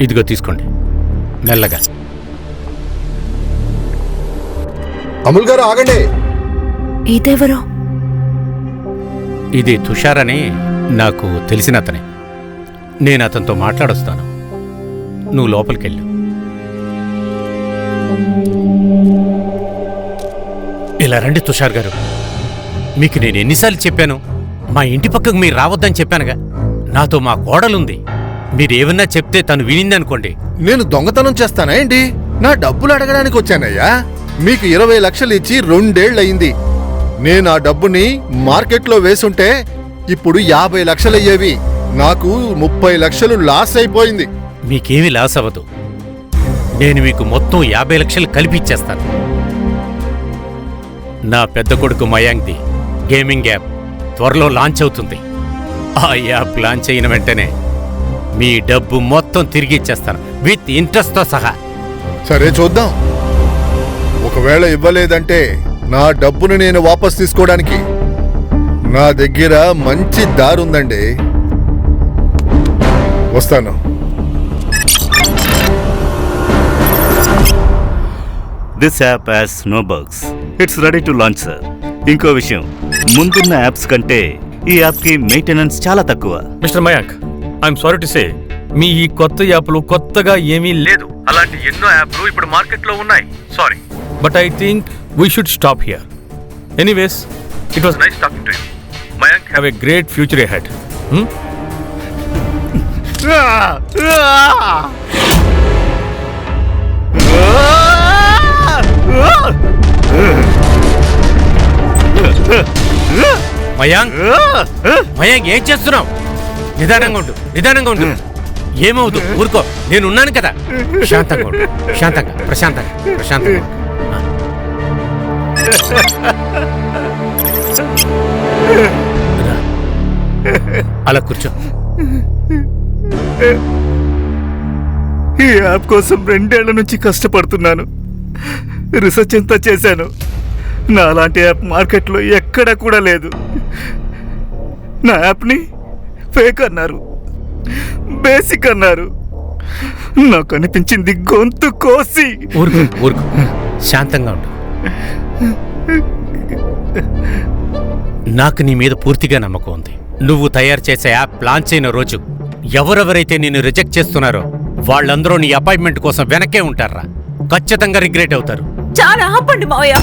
ఇదిగో తీసుకోండి మెల్లగా. అమూల్ గారు ఆగండి. ఇదెవరు? ఇది తుషార్ అని నాకు తెలిసిన అతనే. నేను అతనితో మాట్లాడొస్తాను. నువ్వు లోపలికెళ్ళు. ఇలా రండి తుషార్ గారు. మీకు నేను ఎన్నిసార్లు చెప్పాను, మా ఇంటి పక్కకు మీరు రావద్దని చెప్పానుగా. నాతో మా కోడలుంది. మీరేమన్నా చెప్తే తను వినిందనుకోండి. నేను దొంగతనం చేస్తానా ఏంటి? నా డబ్బులు అడగడానికి వచ్చానయ్యా. మీకు 20 లక్షలు ఇచ్చి 2 ఏళ్లయింది. నేను ఆ డబ్బుని మార్కెట్లో వేసుంటే ఇప్పుడు 50 లక్షలయ్యేవి. నాకు 30 లక్షలు లాస్ అయిపోయింది. మీకేమీ లాస్ అవ్వదు. నేను మీకు మొత్తం 50 లక్షలు కలిపి ఇచ్చేస్తాను. నా పెద్ద కొడుకు మయాంక్ది గేమింగ్ యాప్ త్వరలో లాంచ్ అవుతుంది. ఆ యాప్ లాంచ్ అయిన వెంటనే మీ డబ్బు మొత్తం తిరిగి ఇచ్చేస్తాను, విత్ ఇంట్రెస్ట్తో సహా. సరే చూద్దాం. ఒకవేళ ఇవ్వలేదంటే నా డబ్బును నేను వాపస్ తీసుకోవడానికి నా దగ్గర మంచి దారుందండి. వస్తాను. This app has no bugs. It's ready to launch, sir. ఇంకో విషయం, ముందున్న యాప్స్ కంటే ఈ యాప్కి మెయింటెనెన్స్ చాలా తక్కువ. Mister Mayank, I'm sorry to say, మీ ఈ కొత్త యాప్లు కొత్తగా ఏమీ లేదు. అలాంటి ఎన్నో యాప్లు ఇప్పుడు మార్కెట్లో ఉన్నాయి. Sorry, but I think we should stop here. Anyways, it was nice talking to you. Mayank, have a great future ahead. Mayank, Mayank ఏం చేస్తున్నావు? నిదానంగా ఉండు, నిదానంగా ఉండు. ఏమవుదు, ఊరుకో, నేనున్నాను కదా. శాంతంగా ఉండు, శాంతంగా, ప్రశాంతంగా, ప్రశాంతంగా ఉండు. రా. అలా కూర్చో. ఈ యాప్ కోసం 2 ఏళ్ల నుంచి కష్టపడుతున్నాను. రీసెర్చ్ ఎంత చేశాను. నా అలాంటి యాప్ మార్కెట్లో ఎక్కడ కూడా లేదు. నా యాప్ని ఫేక్ అన్నారు, బేసిక్ అన్నారు. నాకు అనిపించింది గొంతు కోసి. ఊరుకో, ఊరుకో, శాంతంగా ఉండు. నాకు నీ మీద పూర్తిగా నమ్మకం ఉంది. నువ్వు తయారు చేసే యాప్ లాంచ్ అయిన రోజు ఎవరెవరైతే నిన్ను రిజెక్ట్ చేస్తున్నారో వాళ్ళందరూ నీ అపాయింట్మెంట్ కోసం వెనకే ఉంటారా. ఖచ్చితంగా రిగ్రెట్ అవుతారు. చాలా ఆపండి మావయ్య.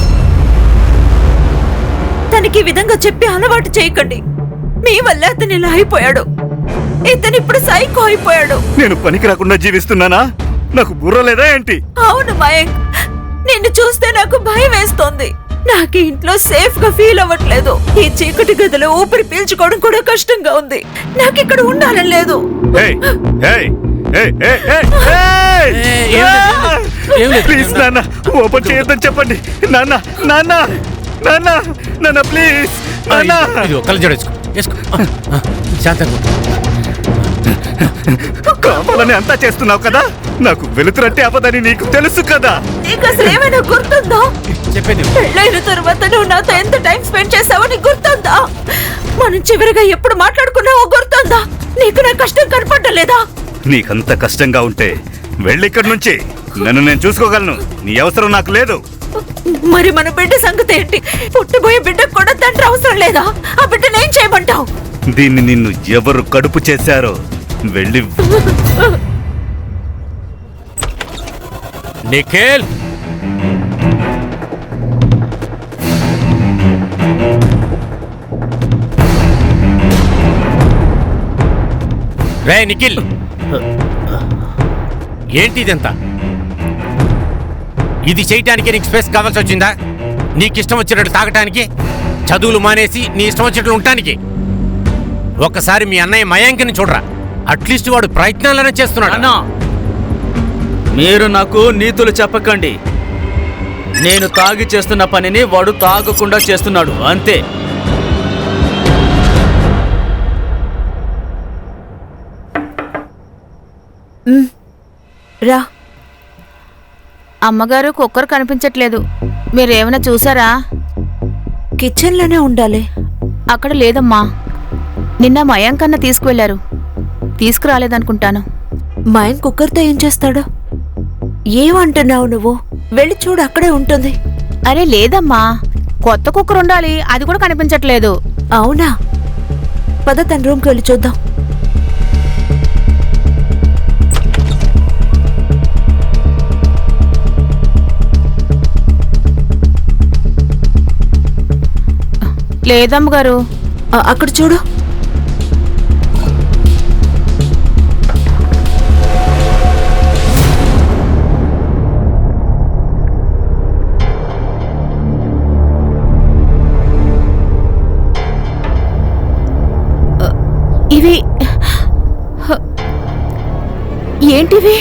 తనకి ఈ విధంగా చెప్పి అలవాటు చేయకండి. మీ వల్ల అతను ఇలా అయిపోయాడు. ఇతను ఇప్పుడు సైకో అయిపోయాడు. నేను పనికి రాకుండా జీవిస్తున్నానా? నాకు బుర్ర లేదా ఏంటి? అవును మయాంక్, నిన్ను చూస్తే నాకు భయం వేస్తోంది. నాకు ఇంట్లో సేఫ్ గా ఫీల్ అవ్వట్లేదు. ఈ చీకటి గదిలో ఊపిరి పీల్చుకోవడం కూడా కష్టంగా ఉంది. నాకు ఇక్కడ ఉండాలని లేదు. ప్లీజ్ నాన్న, ఓపెన్ చేయొద్దని చెప్పండి. నాన్న, నాన్న, నాన్న, నాన్న, ప్లీజ్ నాన్న. ఇది ఒకళ్ళు జడేసుకో, వేసుకో. శాంతంగా ఉండు. కావాలని అంతా చేస్తున్నావు కదా. నాకు వెలుతురంటే అవ్వదని నీకు తెలుసు కదా. నీకు అసలు ఏమైనా గుర్తుందా? చెప్పేది పెళ్ళైన తర్వాత నువ్వు నాతో ఎంత టైం స్పెండ్ చేసావో నీకు గుర్తుందా? మనం చివరిగా ఎప్పుడు మాట్లాడుకున్నావో గుర్తుందా? నీకు నా కష్టం కనపడలేదా? నీకంత కష్టంగా ఉంటే వెళ్ళిక్కడి నుంచి. నన్ను నేను చూసుకోగలను. నీ అవసరం నాకు లేదు. మరి మన బిడ్డ సంగతి ఏంటి? పుట్టబోయే బిడ్డకు కూడా తండ్రి అవసరం లేదా? ఆ బిడ్డను ఏం చేయమంటావు? దీన్ని నిన్ను ఎవరు కడుపు చేశారో వెళ్ళి. నిఖిల్, రే నిఖిల్, ఏంటి ఇదంతా? ఇది చేయటానికి నీకు స్పేస్ కావాల్సి వచ్చిందా? నీకు ఇష్టం వచ్చినట్టు తాగటానికి, చదువులు మానేసి నీ ఇష్టం వచ్చినట్లు ఉండటానికి? ఒక్కసారి మీ అన్నయ్య మయాంక్ని చూడరా. అట్లీస్ట్ వాడు ప్రయత్నాలనే చేస్తున్నాడు. అన్నా, మీరు నాకు నీతులు చెప్పకండి. నేను తాగి చేస్తున్న పనిని వాడు తాగకుండా చేస్తున్నాడు, అంతే. రా. అమ్మగారు కుక్కర్ కనిపించట్లేదు. మీరేమైనా చూసారా? కిచెన్ లోనే ఉండాలి. అక్కడ లేదమ్మా. నిన్న మయాంకన్న తీసుకువెళ్లారు. తీసుకురాలేదనుకుంటాను. మా ఆయన కుక్కర్తో ఏం చేస్తాడు? ఏమంటున్నావు నువ్వు? వెళ్ళి చూడు, అక్కడే ఉంటుంది. అరే లేదమ్మా, కొత్త కుక్కర్ ఉండాలి, అది కూడా కనిపించట్లేదు. అవునా? పద తన రూమ్కి వెళ్ళి చూద్దాం. లేదమ్మ గారు. అక్కడ చూడు. ఇవి ఏంటివి?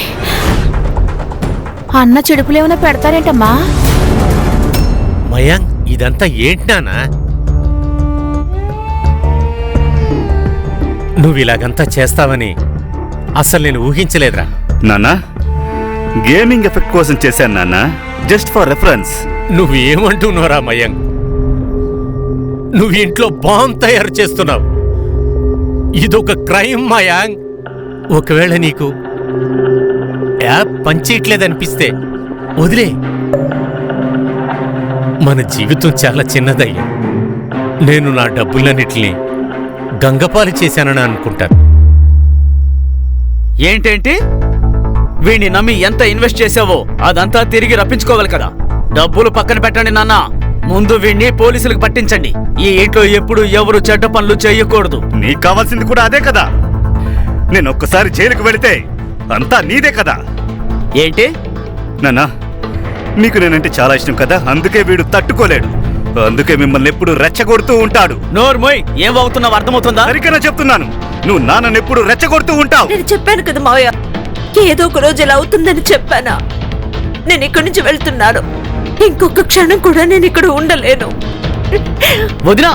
అన్న చెడుపులేమైనా పెడతారేంటమ్మా? మయాంక్, ఇదంతా ఏంటి నానా? నువ్వు ఇలాగంతా చేస్తావని అసలు నేను ఊహించలేదురా. నాన్నా, గేమింగ్ ఎఫెక్ట్ కోసం చేశాను నాన్నా, జస్ట్ ఫర్ రెఫరెన్స్. నువ్వు ఏమంటున్నావురా మయాంక్? నువ్వు ఇంట్లో బాంబ్ తయారు చేస్తున్నావు. ఇదొక క్రైమ్ మయాంక్. ఒకవేళ నీకు యాప్ పనిచేయట్లేదనిపిస్తే వదిలే. మన జీవితం చాలా చిన్నదయ్యా. నేను నా డబ్బులన్నిటిని గంగపాలి చేశానని అనుకుంటాను. ఏంటేంటి? వీణ్ణి నమ్మి ఎంత ఇన్వెస్ట్ చేసావో అదంతా తిరిగి రప్పించుకోవాలి కదా. డబ్బులు పక్కన పెట్టండి నాన్న, ముందు వీణ్ణి పోలీసులకు పట్టించండి. ఈ ఇంట్లో ఎప్పుడు ఎవరు చెడ్డ పనులు చేయకూడదు. నీకు కావాల్సింది కూడా అదే కదా. నేను ఒక్కసారి జైలుకు వెళితే అంతా నీదే కదా. ఏంటి? నాన్నా, నీకు నేనంటే చాలా ఇష్టం కదా, అందుకే వీడు తట్టుకోలేడు. అందుకే మిమ్మల్ని ఎప్పుడు రెచ్చగొడుతూ ఉంటాడు. నోర్మోయ్, ఏం అవుతున్నావు అర్థమవుతుందా? సరిగ్గా చెప్తున్నాను, నువ్వు నాన్నని ఎప్పుడు రెచ్చగొడుతూ ఉంటావు. నేను చెప్పాను కదా మావయ్య, ఏదో ఒక రోజు ఇలా అవుతుందని చెప్పానా? నేను ఇక్కడి నుంచి వెళ్తున్నాను. ఇంకొక క్షణం కూడా నేను ఇక్కడ ఉండలేను. వదినా,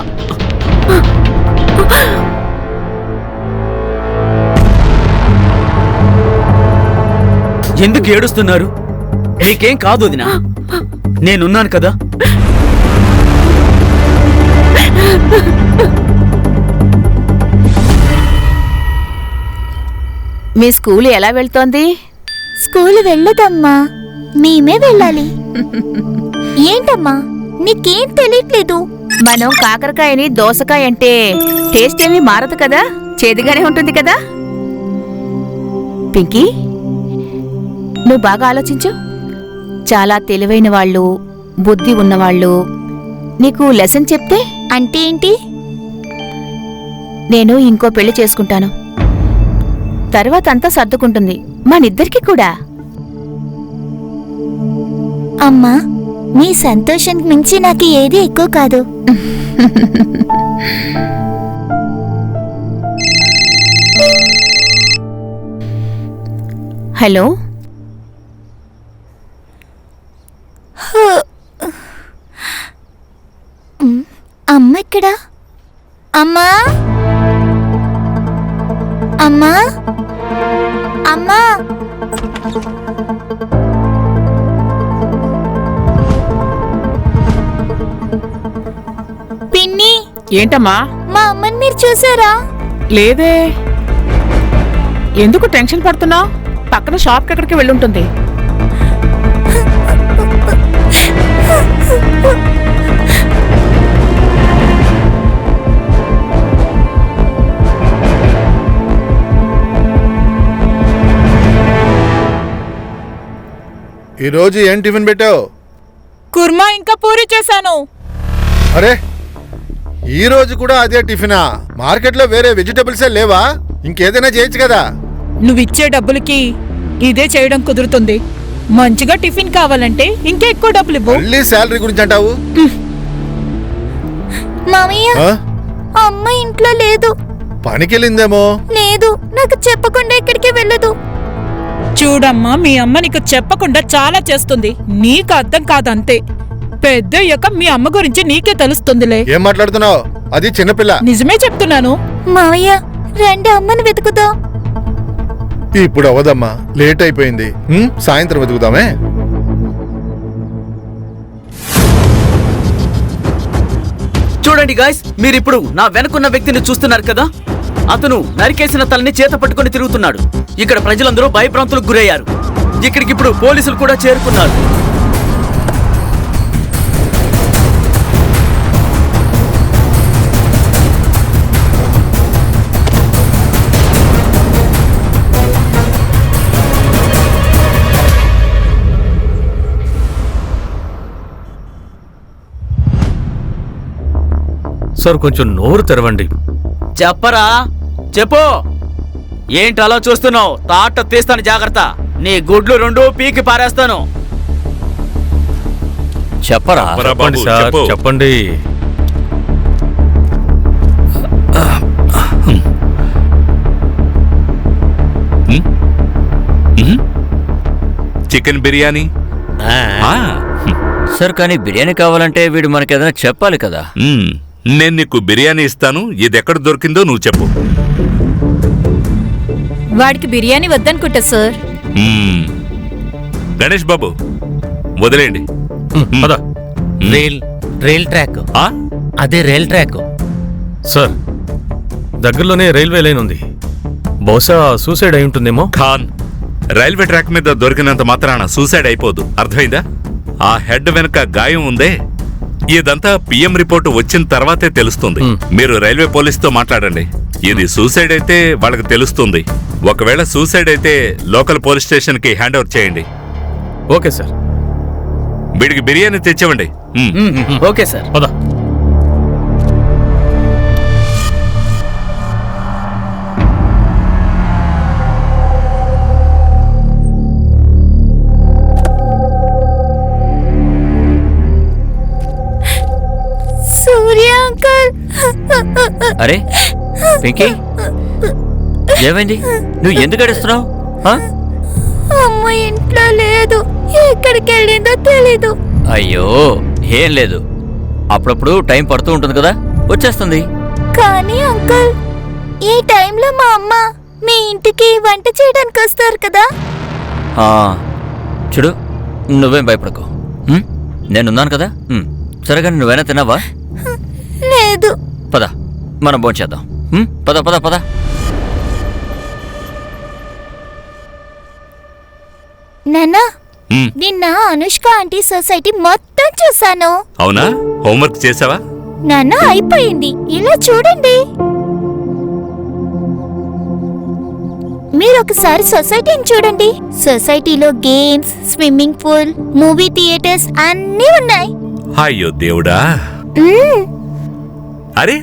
ఎందుకు ఏడుస్తున్నారు? నీకేం కాదు వదినా, నేనున్నాను కదా. మీ స్కూల్ ఎలా వెళ్తోంది? స్కూల్ వెళ్ళదమ్మా, మేమే వెళ్ళాలి. ఏంటమ్మా నీకేం తెలియట్లేదు? మనం కాకరకాయని దోసకాయ అంటే టేస్ట్ ఏమీ మారదు కదా, చేదుగానే ఉంటుంది కదా. పింకీ, నువ్వు బాగా ఆలోచించు. చాలా తెలివైన వాళ్ళు, బుద్ధి ఉన్నవాళ్ళు నీకు లెసన్ చెప్తే అంటే ఏంటి? నేను ఇంకో పెళ్లి చేసుకుంటాను. తర్వాత అంతా సర్దుకుంటుంది, మనిద్దరికి కూడా. అమ్మా, నీ సంతోషానికి మించి నాకు ఏది ఎక్కువ కాదు. హలో, అమ్మ ఎక్కడా? అమ్మా, అమ్మా, అమ్మా. పిన్ని, ఏంటమ్మా? మా అమ్మని మీరు చూసారా? లేదే. ఎందుకు టెన్షన్ పడుతున్నావు? పక్కన షాప్కి ఎక్కడికి వెళ్ళుంటుంది. ఈరోజు ఏం టిఫిన్ పెట్టావు? కుర్మా ఇంకా పూరి చేశాను. అరే, ఈ రోజు కూడా అదే టిఫినా? మార్కెట్లో వేరే వెజిటబుల్సే లేవా? ఇంకేదైనా చేయొచ్చు కదా. నువ్విచ్చే డబ్బులకి ఇదే చేయడం కుదురుతుంది. మంచిగా టిఫిన్ కావాలంటే ఇంకా ఎక్కువ డబ్బులు ఇవ్వు. మళ్ళీ శాలరీ గురించి అంటావు? మామయ్య, ఆ? అమ్మ ఇంట్లో లేదు. పనికెళ్ళిందేమో. లేదు, నాకు చెప్పకుండా ఎక్కడికి వెళ్ళదు. చూడమ్మా, మీ అమ్మ నీకు చెప్పకుండా చాలా చేస్తుంది. నీకు అర్థం కాదంతే. పెద్దయ్యాక మీ అమ్మ గురించి నీకే తెలుస్తుందిలే. ఏం మాట్లాడుతున్నావు? అది చిన్నపిల్ల. నిజమే చెప్తున్నాను. మామయ్య, రండి అమ్మని వెతుకుదాం. ఇప్పుడు అవదమ్మా, లేట్ అయిపోయింది. సాయంత్రం వెతుకుదామే. చూడండి గాయ్స్, మీరిప్పుడు నా వెనుకున్న వ్యక్తిని చూస్తున్నారు కదా. అతను నరికేసిన తలని చేత పట్టుకొని తిరుగుతున్నాడు. ఇక్కడ ప్రజలందరూ భయభ్రాంతులకు గురయ్యారు. ఇక్కడికి ఇప్పుడు పోలీసులు కూడా చేరుకున్నారు. సార్ కొంచెం నోరు తెరవండి. చెప్పరా, చెప్పు. ఏంటి అలా చూస్తున్నావు? తాట తీస్తాను, జాగ్రత్త. నీ గుడ్లు 2 పీకి పారేస్తాను. చెప్పరా. చెప్పండి సార్, చెప్పండి. చికెన్ బిర్యానీ. సార్, కానీ బిర్యానీ కావాలంటే వీడు మనకేదైనా చెప్పాలి కదా. నేను నీకు బిర్యానీ ఇస్తాను. ఇది ఎక్కడ దొరికిందో నువ్వు చెప్పు. వాడికి బిర్యానీ వద్దనుకుంటా సార్. గణేష్ బాబు, వదిలేయండి. పద. Rail track. అదే రైల్ ట్రాక్. సార్, దగ్గరలోనే రైల్వే లైన్ ఉంది. బహుశా సూసైడ్ అయి ఉంటుందేమో. ఖాన్, రైల్వే ట్రాక్ మీద దొరికినంత మాత్రాన సూసైడ్ అయిపోదు, అర్థమైందా? ఆ హెడ్ వెనక గాయం ఉందే, ఇదంతా పిఎం రిపోర్టు వచ్చిన తర్వాతే తెలుస్తుంది. మీరు రైల్వే పోలీసుతో మాట్లాడండి. ఇది సూసైడ్ అయితే వాళ్ళకి తెలుస్తుంది. ఒకవేళ సూసైడ్ అయితే లోకల్ పోలీస్ స్టేషన్ కి హ్యాండ్ ఓవర్ చేయండి. Okay sir. వీడికి బిర్యానీ తెచ్చివ్వండి. Okay sir. పద. సూర్య అంకుల్. అరే పింకీ, ఏమైంది? నువ్వు ఎందుకు ఏడుస్తున్నావు? అమ్మ ఇంట్లో లేదు, ఎక్కడికి వెళ్ళిందో తెలీదు. అయ్యో, ఏం లేదు. అప్పుడప్పుడు టైం పడుతూ ఉంటుంది కదా, వచ్చేస్తుంది. కానీ అంకుల్, ఈ టైంలో మా అమ్మ మీ ఇంటికి వంట చేయడానికి వస్తారు కదా. చూడు, నువ్వేం భయపడకు. నేనున్నాను కదా. సరే, కానీ నువ్వైనా తిన్నావా? లేదు. పద, మనం భోంచేద్దాం. పద పద పద. నాన్న, నిన్న అనుష్క ఆంటీ సొసైటీ మొత్తం చూసాను. అవునా? హోంవర్క్ చేసావా? నాన్న, అయిపోయింది. ఇలా చూడండి. మీరు ఒకసారి సొసైటీని చూడండి. సొసైటీలో games, swimming pool, movie theatres అన్నీ ఉన్నాయి. అయ్యో దేవుడా. అరే,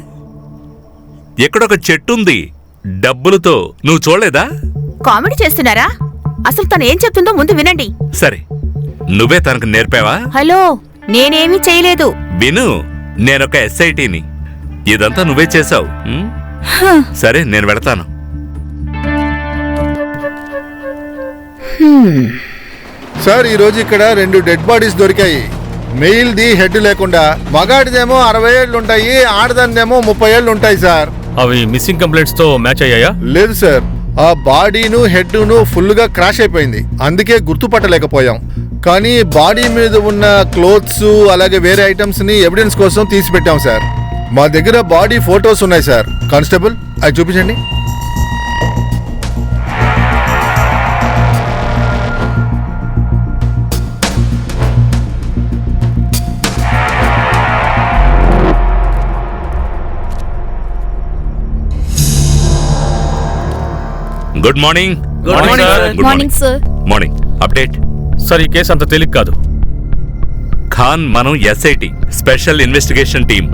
ఎక్కడొక చెట్టుంది డబ్బులతో, నువ్వు చూడలేదా? కామెడీ చేస్తున్నారా? అసలు తను ఏం చెప్తుందో ముందు వినండి. సరే, నువ్వే తనకు నేర్పావా? హలో, నేనేమీ చేయలేదు. విను, నేనొక ఎస్ఐటీని. ఇదంతా నువ్వే చేసావు. సరే, నేను వెళతాను. సార్, ఈ రోజు ఇక్కడ 2 డెడ్ బాడీస్ దొరికాయి. మెయిల్ది హెడ్ లేకుండా. మగాడిదేమో 60 ఏళ్ళు ఉంటాయి, ఆడదానిదేమో 30 ఏళ్ళు ఉంటాయి సార్. అవి మిస్సింగ్ కంప్లైంట్స్ తో మ్యాచ్ అయ్యాయా? లేదు సార్, ఆ బాడీను హెడ్ను ఫుల్ గా క్రాష్ అయిపోయింది, అందుకే గుర్తుపట్టలేకపోయాం. కానీ బాడీ మీద ఉన్న క్లోత్స్ అలాగే వేరే ఐటమ్స్ ని ఎవిడెన్స్ కోసం తీసి పెట్టాం సార్. మా దగ్గర బాడీ ఫోటోస్ ఉన్నాయి సార్. కానిస్టేబుల్, అవి చూపించండి. Good morning. Good morning sir. Good morning sir. Morning. Update. Sir, ఈ కేసు అంత తేలిక కాదు. ఖాన్, మనం ఎస్ఐటి స్పెషల్ ఇన్వెస్టిగేషన్ టీం.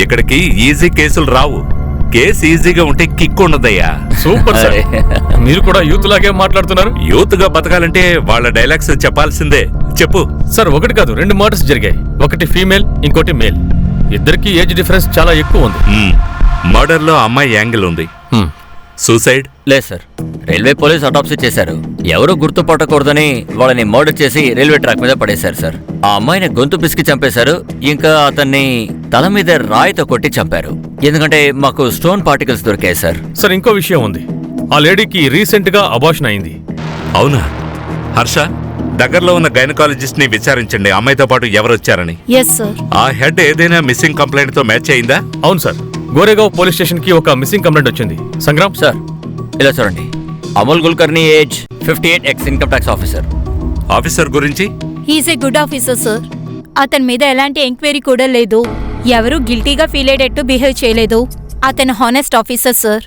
ఇక్కడికి ఈజీ కేసులు రావు. కేసు ఈజీగా ఉంటే కిక్ ఉండదయ్యా. Super sir. మీరు కూడా యూత్ లాగే మాట్లాడుతున్నారు. యూత్ గా బతకాలంటే వాళ్ళ డైలాగ్స్ చెప్పాల్సిందే. చెప్పు సార్. 1 కాదు, 2 మర్డర్స్ జరిగాయి. ఒకటి ఫీమేల్, ఇంకోటి మేల్. ఇద్దరికి ఏజ్ డిఫరెన్స్ చాలా ఎక్కువ ఉంది. మర్డర్ లో అమ్మాయి యాంగిల్ ఉంది. సూసైడ్ లేదు సార్. రైల్వే పోలీస్ అటాప్సీ చేశారు. ఎవరు గుర్తుపట్టకూడదని వాళ్ళని మర్డర్ చేసి రైల్వే ట్రాక్ మీద పడేశారు సార్. ఆ అమ్మాయిని గొంతు పిసికి చంపేశారు. ఇంకా అతన్ని తల మీద రాయితో కొట్టి చంపారు. ఎందుకంటే మాకు స్టోన్ పార్టికల్స్ దొరికాయి సార్. సార్, ఇంకో విషయం ఉంది. ఆ లేడీకి రీసెంట్ గా అబార్షన్ అయింది. అవునా? హర్ష, దగ్గరలో ఉన్న గైనకాలజిస్ట్ ని విచారించండి, అమ్మాయితో పాటు ఎవరు వచ్చారని. Yes sir. ఆ హెడ్ ఏదైనా మిస్సింగ్ కంప్లైంట్ తో మ్యాచ్ అయిందా? అవును సార్. గోరేగావ్ పోలీస్ స్టేషన్ కి ఒక మిస్సింగ్ కంప్లైంట్ వచ్చింది. సంగ్రామ్ సార్ ఇలా చూడండి. Amol Kulkarni age 58 income tax officer. Officer గురించి he's a good officer sir. అతని మీద ఎలాంటి ఎంక్వైరీ కూడా లేదు. ఎవరూ గిల్టీగా ఫీల్ అయ్యేటట్టు బిహేవ్ చేయలేదు. అతను హానెస్ట్ ఆఫీసర్ సార్.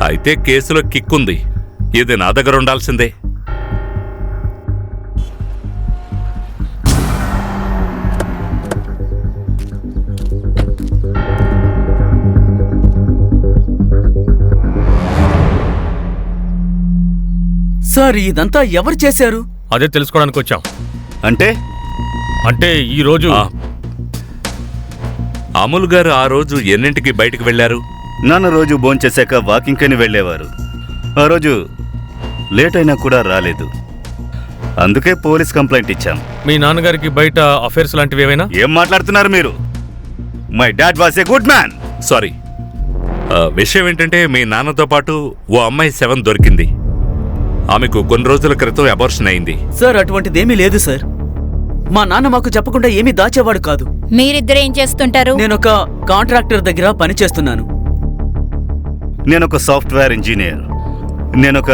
అయితే కేసులో కిక్కుంది. ఇది నా దగ్గర ఉండాల్సిందే. సార్ ఇదంతా ఎవరు చేశారు? అదే తెలుసుకోవడానికి వచ్చాం. అంటే ఈ రోజు అమూల్ గారు ఆ రోజు ఎన్నింటికి బయటికి వెళ్లారు? నాన్న రోజు భోంచేశాక వాకింగ్ కని వెళ్ళేవారు. ఆ రోజు లేట్ అయినా కూడా రాలేదు. అందుకే పోలీస్ కంప్లైంట్ ఇచ్చాం. మీ నాన్నగారికి బయట అఫైర్స్ లాంటివి ఏమైనా? ఏం మాట్లాడుతున్నారు మీరు? My dad was a good man. Sorry. విషయం ఏంటంటే మీ నాన్నతో పాటు ఓ అమ్మాయి శవం దొరికింది. ఆమెకు కొన్ని రోజుల క్రితం అబార్షన్ అయింది. సార్ అటువంటిదేమీ లేదు సార్. మా నాన్న మాకు చెప్పకుండా ఏమీ దాచేవాడు కాదు. మీరిద్దరు ఏం చేస్తుంటారు? నేనొక కాంట్రాక్టర్ దగ్గర పని చేస్తున్నాను. నేనొక సాఫ్ట్వేర్ ఇంజనీర్. నేనొక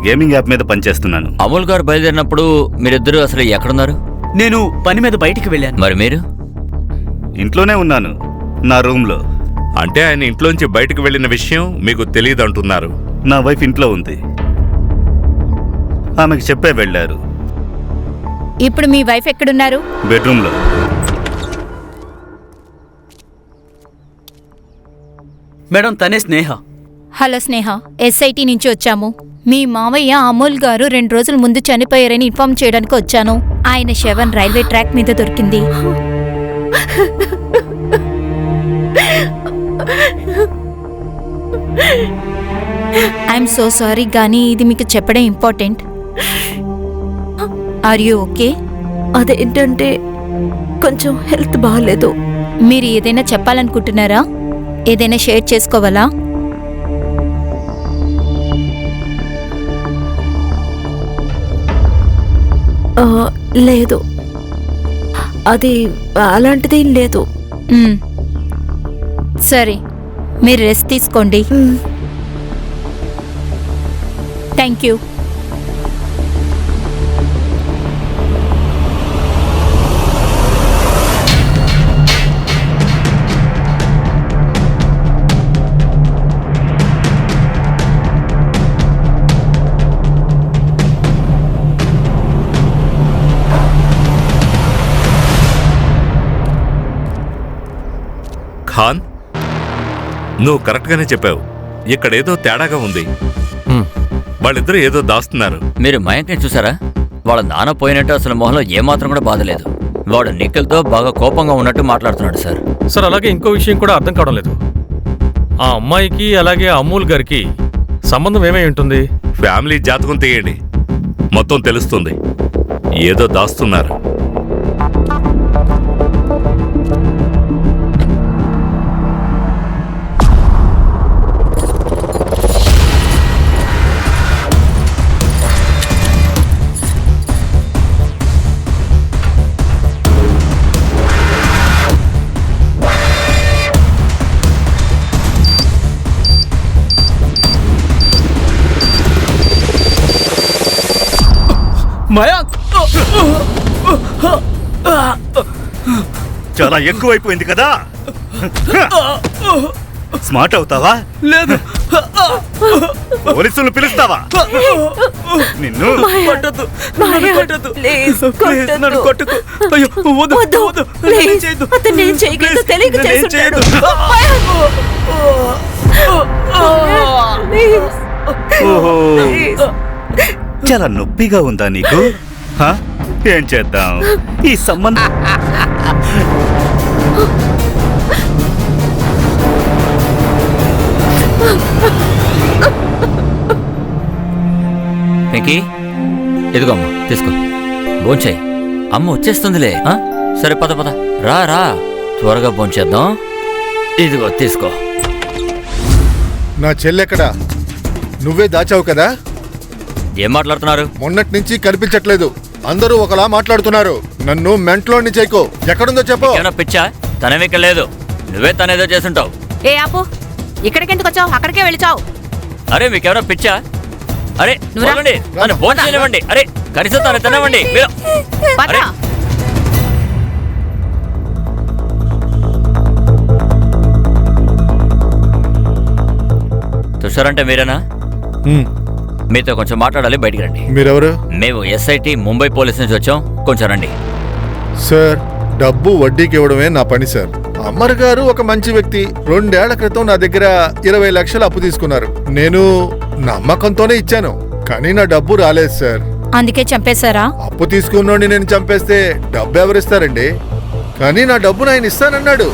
గేమింగ్ యాప్ మీద పనిచేస్తున్నాను. అమూల్ గారు బయలుదేరినప్పుడు మీరిద్దరూ అసలు ఎక్కడున్నారు? నేను పని మీద బయటికి వెళ్ళాను. మరి మీరు? ఇంట్లోనే ఉన్నాను, నా రూమ్లో. అంటే ఆయన ఇంట్లోంచి బయటకు వెళ్లిన విషయం మీకు తెలియదు అంటున్నారు. నా వైఫ్ ఇంట్లో ఉంది. ఆమెకు చెప్పే వెళ్ళారు. ఇప్పుడు మీ వైఫ్ ఎక్కడున్నారు? బెడ్రూమ్లో. మేడం తనే స్నేహ. హలో స్నేహ, ఎస్ఐటి నుంచి వచ్చాము. మీ మావయ్య అమూల్ గారు 2 రోజుల ముందు చనిపోయారని ఇన్ఫార్మ్ చేయడానికి వచ్చాను. ఆయన శవం రైల్వే ట్రాక్ మీద దొరికింది. ఐఎమ్ సో సారీ, కానీ ఇది మీకు చెప్పడం ఇంపార్టెంట్. Are you okay? అదేంటంటే కొంచెం హెల్త్ బాగాలేదు. మీరు ఏదైనా చెప్పాలనుకుంటున్నారా? ఏదైనా షేర్ చేసుకోవాలా? లేదు, అది అలాంటిది లేదు. సరే, మీరు రెస్ట్ తీసుకోండి. Thank you. ఖాన్, నువ్వు కరెక్ట్గానే చెప్పావు. ఇక్కడేదో తేడాగా ఉంది. వాళ్ళిద్దరూ ఏదో దాస్తున్నారు. మీరు మయాంక్ని చూసారా? వాళ్ళ నాన్న పోయినట్టు అసలు మొహంలో ఏమాత్రం కూడా బాధలేదు. వాడు నిఖిల్తో బాగా కోపంగా ఉన్నట్టు మాట్లాడుతున్నాడు సార్. సార్ అలాగే ఇంకో విషయం కూడా అర్థం కావడం లేదు. ఆ అమ్మాయికి అలాగే అమూల్ గారికి సంబంధం ఏమై ఉంటుంది? ఫ్యామిలీ జాతకం తీయండి, మొత్తం తెలుస్తుంది. ఏదో దాస్తున్నారు. మయాంక్, చాలా ఎక్కువైపోయింది కదా. స్మార్ట్ అవుతావా? లేదు. పోలీసులు పిలుస్తావా? నిన్ను కొట్టొద్దు, మాయా, కొట్టొద్దు. ప్లీజ్, ప్లీజ్, నన్ను కొట్టొద్దు. కొట్టకు. అయ్యో, వద్దు, వద్దు, వద్దు. ప్లీజ్. నన్ను చేయొద్దు. అతను ఏం చేయగలదో ప్లీజ్, తెలియక నన్ను ఏం చేసుంటాడు. చేయొద్దు. ప్లీజ్, ఓహో, ప్లీజ్. చాలా నొప్పిగా ఉందా నీకు? హా? ఏం చేద్దాం? ఈ సంబంధం వెంకీ, ఇదిగో అమ్మ, తీసుకో, భోంచేయి. అమ్మ వచ్చేస్తుందిలే. సరే పద పద, రా రా, త్వరగా భోంచేద్దాం. ఇదిగో తీసుకో. నా చెల్లెక్కడా? నువ్వే దాచావు కదా? ఏం మాట్లాడుతున్నారు? మొన్నటి నుంచి కనిపించట్లేదు. అందరూ ఒకలా మాట్లాడుతున్నారు. నన్ను మెంట్లోని చేయకు. ఎక్కడుందో చెప్పు. పిచ్చా? తనేమి ఇక్కడ లేదు. నువ్వే తనేదో చేసుంటావు. ఏ ఆపు, ఇక్కడికెందుకు వచ్చావు? అక్కడికే వెళ్ళిచావు. అరే మీకెవరో పిచ్చా? అరే నువ్వురా. వదలండి. నన్ను భోజనం చేయనివ్వండి. అరే కనీసం తను తినవండి మీరు. పద. అరే. తుషార్ అంటే మీరేనా? మీతో కొంచెం మాట్లాడాలి, బయటికి రండి. మీరెవరు? మేము ఎస్ఐటి ముంబై పోలీస్ నుంచి వచ్చాం, కొంచెం రండి. సార్, డబ్బు వడ్డీకి ఇవ్వడమే నా పని సార్. అమ్మర్ గారు ఒక మంచి వ్యక్తి. 2 ఏళ్ల క్రితం నా దగ్గర 20 లక్షలు అప్పు తీసుకున్నారు. నేను నమ్మకంతోనే ఇచ్చాను, కానీ నా డబ్బు రాలేదు సార్. అందుకే చంపేశారా? అప్పు తీసుకున్నోడిని నేను చంపేస్తే డబ్బు ఎవరిస్తారండి? కానీ నా డబ్బును ఆయన ఇస్తానన్నాడు.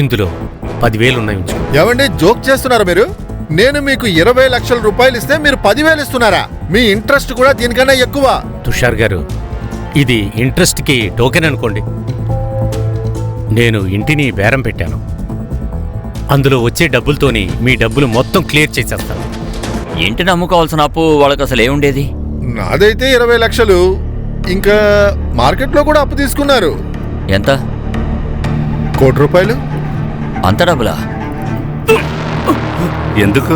ఇందులో 10,000 ఉన్నాయి, ఉంచు. ఏమండి, జోక్ చేస్తున్నారా మీరు? నేను మీకు 20 లక్షల రూపాయలు ఇస్తే మీరు 10,000 ఇస్తున్నారా? మీ ఇంట్రెస్ట్ కూడా దీనికన్నా ఎక్కువ. తుషార్ గారు, ఇది ఇంట్రెస్ట్కి టోకెన్ అనుకోండి. నేను ఇంటిని బేరం పెట్టాను. అందులో వచ్చే డబ్బులతోని మీ డబ్బులు మొత్తం క్లియర్ చేసేస్తాను. ఇంటిని అమ్ముకోవాల్సిన అప్పు వాళ్ళకి అసలు ఏముండేది? నాదైతే 20 లక్షలు. ఇంకా మార్కెట్లో కూడా అప్పు తీసుకున్నారు. ఎంత? 1 కోటి రూపాయలు. అంత డబ్బులా? ఎందుకు?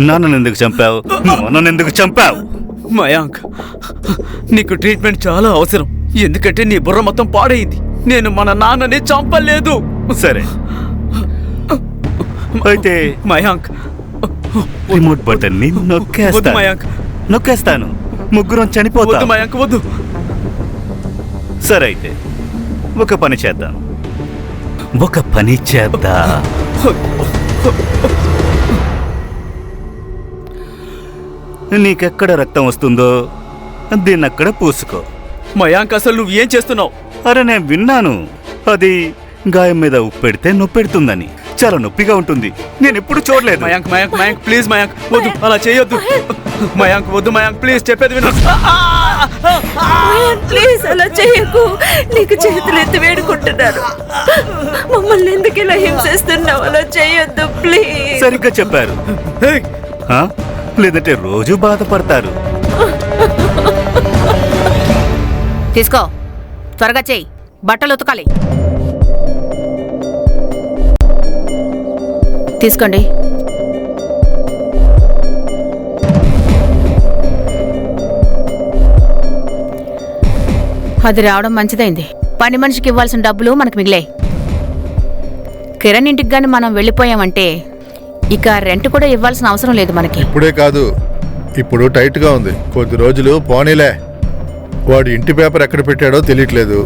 నాన్నను ఎందుకు చంపావు? నన్ను ఎందుకు చంపావు? మయాంక్, నీకు ట్రీట్మెంట్ చాలా అవసరం, ఎందుకంటే నీ బుర్ర మొత్తం పాడైంది. నేను మన నాన్నని చంపలేదు. సరే, అయితే మయాంక్, రిమోట్ బటన్ ని వద్దు మయాంక్. నొక్కేస్తాను. ముగ్గురం వద్దు చనిపోతాం. మయాంక్, వద్దు. సరే, అయితే ఒక పని చేద్దాం. నీకెక్కడ రక్తం వస్తుందో దీన్నక్కడ పూసుకో. మయాంక్, అసలు నువ్వు ఏం చేస్తున్నావు? అరే, నేను విన్నాను, అది గాయం మీద ఉప్పెడితే నొప్పెడుతుందని. చాలా నొప్పిగా ఉంటుంది. నేను ఎప్పుడు చూడలేదు. మయాంక్, మయాంక్, మయాంక్, ప్లీజ్ మయాంక్, వద్దు, అలా చేయొద్దు. మయాంక్, వద్దు మయాంక్, ప్లీజ్, చెప్పేది విను. ప్లీజ్ అలా చేయకు. నీకు చేతులు ఎత్తి వేడుకుంటున్నారు. మమ్మల్ని ఎందుకు ఇలా హింసిస్తున్నావు? అలా చేయొద్దు ప్లీజ్. సరిగ్గా చెప్పారు. లేదంటే రోజు బాధపడతారు. తీసుకో, త్వరగా చెయ్యి. బట్టలు ఉతకాలి. తీసుకోండి. అది రావడం మంచిదైంది. పని మనిషికి ఇవ్వాల్సిన డబ్బులు మనకు మిగిలాయి. కిరణ్ ఇంటికి గాని మనం వెళ్ళిపోయామంటే ఇక రెంట్ కూడా ఇవ్వాల్సిన అవసరం లేదు మనకి. ఇప్పుడే కాదు, ఇప్పుడు టైట్ గా ఉంది. కొద్ది రోజులు పోనీలే. వాడు ఇంటి పేపర్ ఎక్కడ పెట్టాడో తెలియట్లేదు.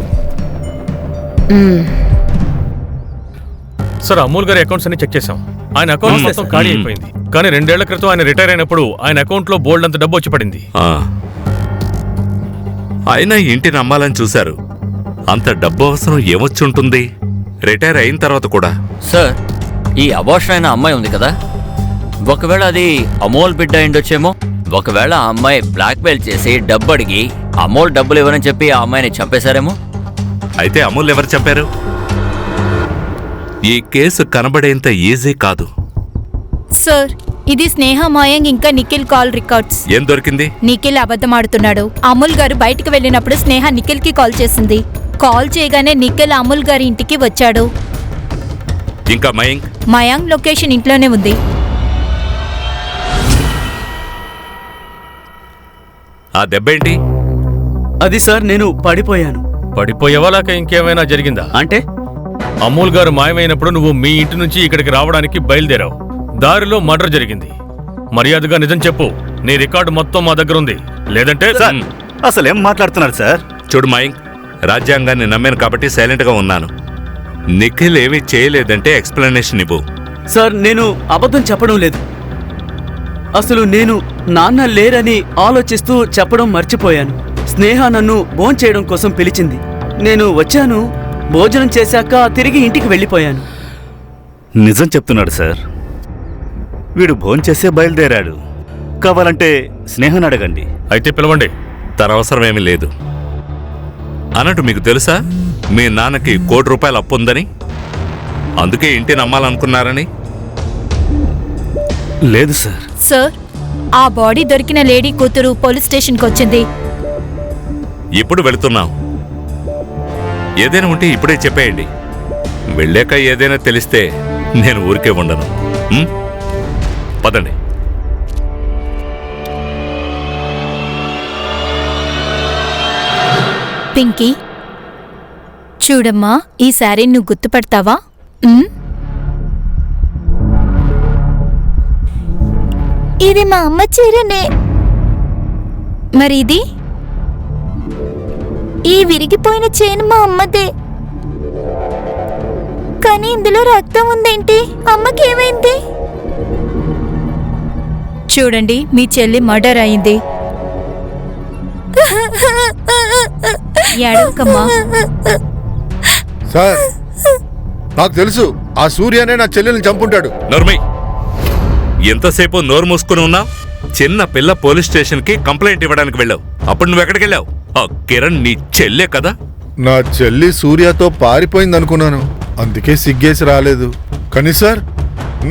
సార్, అమూల్ గారి అకౌంట్స్ అన్ని చెక్ చేశాం. ఆయన అకౌంట్ మొత్తం ఖాళీ అయిపోయింది. కానీ 2 ఏళ్ల క్రితం ఆయన రిటైర్ అయినప్పుడు ఆయన అకౌంట్ లో బోల్డ్ అంత డబ్బు వచ్చి పడింది. ఆయన ఇంటిని అమ్మాలని చూశారు. అంత డబ్బు అవసరం ఏమొచ్చి ఉంటుంది రిటైర్ అయిన తర్వాత కూడా? సార్, ఈ అబార్షన్ అయిన అమ్మాయి ఉంది కదా, ఒకవేళ అది అమోల్ బిడ్డ అయిండొచ్చేమో. ఒకవేళ ఆ అమ్మాయి బ్లాక్మెయిల్ చేసి డబ్బు అడిగి అమోల్ డబ్బులు ఇవ్వనని చెప్పి ఆ అమ్మాయిని చంపేశారేమో. అయితే అమూల్ ఎవరు చంపారు? ఈ కేసు కనబడేంత ఈజీ కాదు. సార్, ఇది స్నేహ, మయాంక్ ఇంకా నిఖిల్ కాల్ రికార్డ్స్. ఏం దొరికింది? నిఖిల్ అబద్ధమాడుతున్నాడు. అమూల్ గారు బయటకు వెళ్ళినప్పుడు స్నేహ నిఖిల్ కి కాల్ చేసింది. కాల్ చేయగానే నిఖిల్ అమూల్ గారి ఇంటికి వచ్చాడు. ఇంకా మయాంక్? మయాంక్ లొకేషన్ ఇంట్లోనే ఉంది. ఆ దెబ్బేంటి? అది సార్, నేను పడిపోయాను. పడిపోయేవా లేక ఇంకేమైనా జరిగిందా? అంటే అమూల్ గారు మాయమైనప్పుడు నువ్వు మీ ఇంటి నుంచి ఇక్కడికి రావడానికి బయలుదేరావు. దారిలో మర్డర్ జరిగింది. మర్యాదగా నిజం చెప్పు. నీ రికార్డు మొత్తం మా దగ్గర ఉంది, లేదంటే అసలేం మాట్లాడుతున్నారు సార్? చూడు మయాంక్, రాజ్యాంగాన్ని నమ్మాను కాబట్టి సైలెంట్ గా ఉన్నాను. నిఖిల్ ఏమీ చేయలేదంటే ఎక్స్ప్లెనేషన్ ఇవ్వు. సార్, నేను అబద్ధం చెప్పడం లేదు. అసలు నేను నాన్న లేరని ఆలోచిస్తూ చెప్పడం మర్చిపోయాను. స్నేహ నన్ను భోంచేయడం కోసం పిలిచింది. నేను వచ్చాను. భోజనం చేశాక తిరిగి ఇంటికి వెళ్ళిపోయాను. నిజం చెప్తున్నాడు సార్. వీడు భోంచేసే బయలుదేరాడు. కావాలంటే స్నేహను అడగండి. అయితే పిలవండి. తన అవసరం ఏమీ లేదు. అన్నట్టు మీకు తెలుసా మీ నాన్నకి 1 కోటి రూపాయలు అప్పు ఉందని? అందుకే ఇంటిని అమ్మాలనుకున్నారని? లేదు సార్. సార్, ఆ బాడీ దొరికిన లేడీ కూతురు పోలీస్ స్టేషన్కి వచ్చింది. ఇప్పుడు వెళుతున్నాం. ఏదైనా ఉంటే ఇప్పుడే చెప్పేయండి. వెళ్ళాక ఏదైనా తెలిస్తే నేను ఊరికే ఉండను. పదండి. పింకీ చూడమ్మా, ఈ శారీ నువ్వు గుర్తుపడతావా? ఇది మా అమ్మ చీరనే. మరి ఇది? ఈ విరిగిపోయిన చైన్ మా అమ్మదే. కానీ ఇందులో రక్తం ఉందేంటి? అమ్మకి ఏమైంది? చూడండి, మీ చెల్లి మర్డర్ అయింది. ఏడవకమ్మా. సార్, నాకు తెలుసు ఆ సూర్యనే నా చెల్లెల్ని చంపుంటాడు. నోర్మై, ఎంతసేపు నోరు మూసుకుని ఉన్నావు? చిన్న పిల్ల పోలీస్ స్టేషన్ కి కంప్లైంట్ ఇవ్వడానికి వెళ్ళావు. అప్పుడు నువ్వు ఎక్కడికి వెళ్ళావు? ఆ కిరణ్ నీ చెల్లే కదా? నా చెల్లి సూర్యతో పారిపోయింది అనుకున్నాను, అందుకే సిగ్గేసి రాలేదు. కానీ సార్,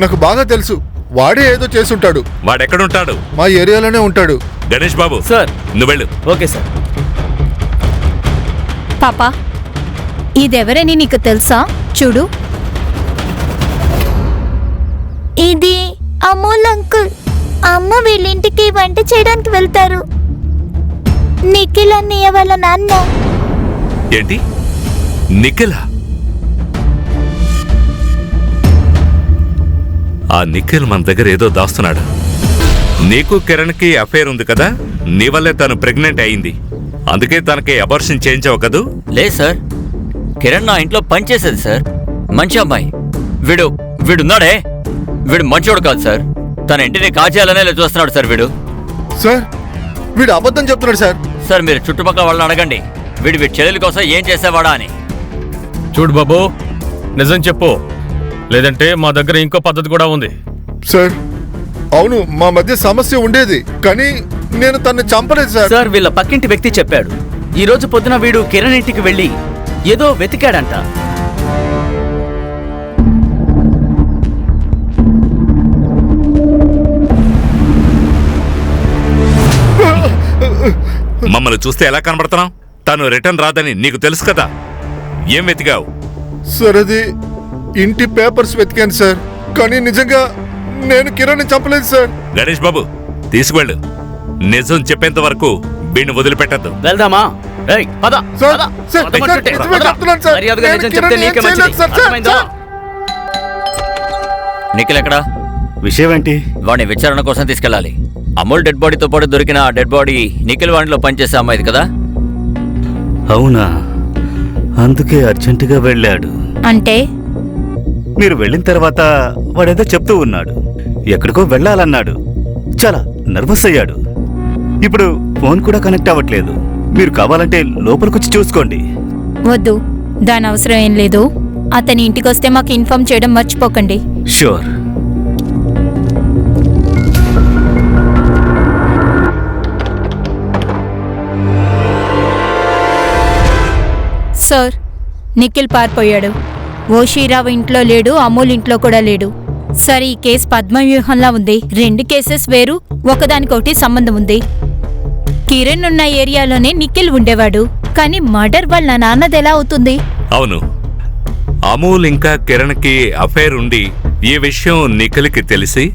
నాకు బాగా తెలుసు వాడే ఏదో చేసుంటాడు. వాడెక్కడుంటాడు? మా ఏరియాలోనే ఉంటాడు. గణేష్ బాబు సార్. నువ్వు వెళ్ళు. Okay sir. పాపా, ఇదెవరని నీకు తెలుసా? చూడు, ఇది అమూల్ అంకుల్. అమ్మ వీళ్ళింటికి వంట చేయడానికి వెళ్తారు. నిఖిల్ అన్నయ్య వాళ్ళ నాన్న. ఏంటి? నిఖిలా? ఆ నిఖిల్ మన దగ్గర ఏదో దాస్తున్నాడు. నీకు కిరణ్కి అఫైర్ ఉంది కదా, నీ వల్లే తను ప్రెగ్నెంట్ అయింది. అందుకే తనకి అబార్షన్ చేయించావు కదూ? లేదు సార్, కిరణ్ నా ఇంట్లో పనిచేసేది సార్. మంచి అమ్మాయి. వీడున్నాడే, వీడు మంచోడు కాదు సార్. తన ఇంటిని కాజేయాలనే చూస్తున్నాడు సార్ వీడు. సార్, వీడు అబద్ధం చెప్తున్నాడు సార్. సార్, మీరు చుట్టుపక్కల వాళ్ళని అడగండి, వీడి చెల్లెల కోసం ఏం చేసేవాడా అని. చూడు బాబు, నిజం చెప్పు, లేదంటే మా దగ్గర ఇంకో పద్ధతి కూడా ఉంది. సార్, అవును, మా మధ్య సమస్య ఉండేది, కానీ నేను తన్ని చంపలేదు సార్. సార్, వీళ్ళ పక్కింటి వ్యక్తి చెప్పాడు, ఈ రోజు పొద్దున వీడు కిరణ్ ఇంటికి వెళ్ళి ఏదో వెతికాడంట. మమ్మల్ని చూస్తే ఎలా కనబడుతున్నావు? తను రిటర్న్ రాదని నీకు తెలుసు కదా, ఏం వెతికావు? సార్, అది ఇంటి పేపర్స్ వెతికాను సార్, కానీ నిజంగా నేను కిరణ్ చంపలేదు సార్. గణేష్ బాబు తీసుకువెళ్ళు. నిజం చెప్పేంత వరకు వీడిని వదిలిపెట్టద్దు. వెళ్దామా? ఏయ్, పద, సార్, పద. సార్, పదమంటుంటే. సార్, నిజమే చెప్తున్నాను సార్. మర్యాదగా నేను నిజం చెప్తే కిరణ్ నీకే ఏం మంచిది. చేయలేదు సార్. అర్థమైందా? నిఖిల్ ఎక్కడా? విషయం ఏంటి? వాడిని విచారణ కోసం తీసుకెళ్ళాలి. అమూల్ డెడ్ బాడీతో పాటు దొరికిన ఆ డెడ్ బాడీ నిఖిల్ వాడిలో పనిచేసే అమ్మాయిది కదా? అవునా? అందుకే అర్జెంటుగా వెళ్ళాడు. అంటే మీరు వెళ్ళిన తర్వాత వాడేదో చెప్తూ ఉన్నాడు. ఎక్కడికో వెళ్ళాలన్నాడు. చాలా నర్వస్ అయ్యాడు. ఇప్పుడు ఫోన్ కూడా కనెక్ట్ అవ్వట్లేదు. మీరు కావాలంటే లోపలికొచ్చి చూసుకోండి. వద్దు, దాని అవసరం ఏం లేదు. అతని ఇంటికొస్తే మాకు ఇన్ఫార్మ్ చేయడం మర్చిపోకండి. షూర్. సార్, నిఖిల్ పారిపోయాడు. ఓషీరావు ఇంట్లో లేడు, అమూల్ ఇంట్లో కూడా లేడు. సరే, ఈ కేసు పద్మవ్యూహంలా ఉంది. 2 కేసెస్ వేరు, ఒకదానికొకటి సంబంధం ఉంది. కిరణ్ ఉన్న ఏరియాలోనే నిఖిల్ ఉండేవాడు, కానీ మర్డర్ వాళ్ళ నాన్నది ఎలా అవుతుంది? అవును, అమూల్ ఇంకా కిరణ్కి అఫైర్ ఉండి ఈ విషయం నిఖిల్కి తెలిసి